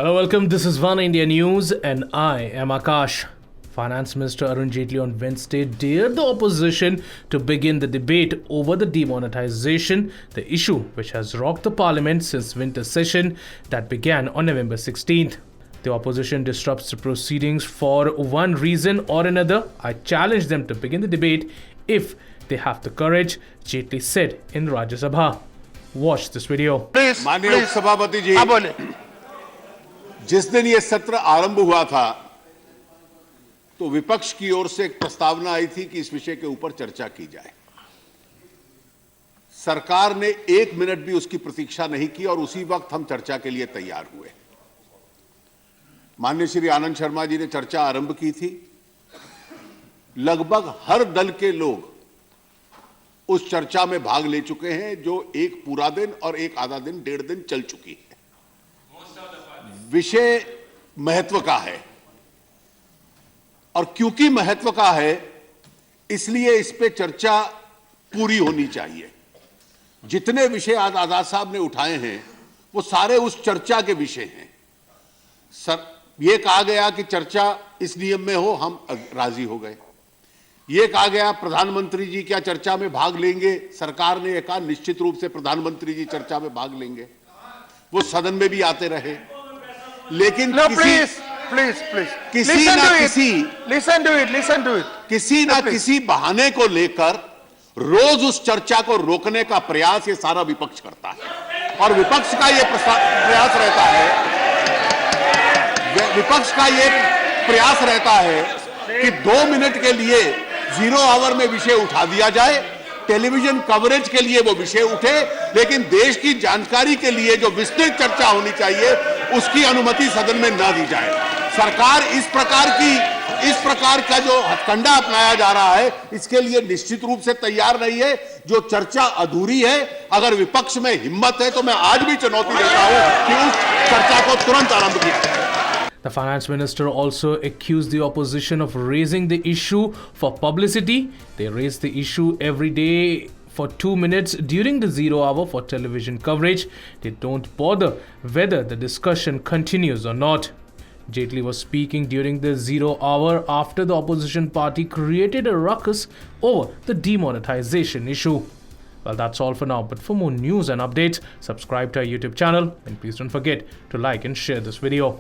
Hello, welcome. This is One India News and I am Akash. Finance Minister Arun Jaitley on Wednesday dared the opposition to begin the debate over the demonetization, the issue which has rocked the parliament since winter session that began on November 16th. The opposition disrupts the proceedings for one reason or another. I challenge them to begin the debate if they have the courage, Jaitley said in Rajya Sabha. Watch this video. Please, माननीय सभापति जी, हाँ बोले। जिस दिन ये सत्र आरंभ हुआ था तो विपक्ष की ओर से एक प्रस्तावना आई थी कि इस विषय के ऊपर चर्चा की जाए। सरकार ने एक मिनट भी उसकी प्रतीक्षा नहीं की और उसी वक्त हम चर्चा के लिए तैयार हुए। माननीय श्री आनंद शर्मा जी ने चर्चा आरंभ की थी। लगभग हर दल के लोग उस चर्चा में भाग ले चुके हैं, जो एक पूरा दिन और एक आधा दिन, 1.5 दिन चल चुकी है। विषय महत्व का है और क्योंकि महत्व का है इसलिए इस पे चर्चा पूरी होनी चाहिए। जितने विषय आज आजाद साहब ने उठाए हैं वो सारे उस चर्चा के विषय हैं। सर, ये कहा गया कि चर्चा इस नियम में हो, हम राजी हो गए। ये कहा गया प्रधानमंत्री जी क्या चर्चा में भाग लेंगे, सरकार ने कहा निश्चित रूप से प्रधानमंत्री जी चर्चा में भाग लेंगे। वो सदन में भी आते रहे, लेकिन किसी ना किसी बहाने को लेकर रोज उस चर्चा को रोकने का प्रयास ये सारा विपक्ष करता है। और विपक्ष का ये प्रयास रहता है कि 2 मिनट के लिए 0 आवर में विषय उठा दिया जाए, टेलीविजन कवरेज के लिए वो विषय उठे, लेकिन देश की जानकारी के लिए जो विस्तृत चर्चा होनी चाहिए उसकी अनुमति सदन में न दी जाए। सरकार इस प्रकार का जो हथकंडा अपनाया जा रहा है इसके लिए निश्चित रूप से तैयार नहीं है। जो चर्चा अधूरी है, अगर विपक्ष में हिम्मत है तो मैं आज भी चुनौती देता हूं कि उस चर्चा को तुरंत आरंभ किया जाए। The finance minister also accused the opposition of raising the issue for publicity. They raise the issue every day for 2 minutes during the 0 hour for television coverage. They don't bother whether the discussion continues or not. Jaitley was speaking during the 0 hour after the opposition party created a ruckus over the demonetization issue. Well, that's all for now, but for more news and updates, subscribe to our YouTube channel and please don't forget to like and share this video.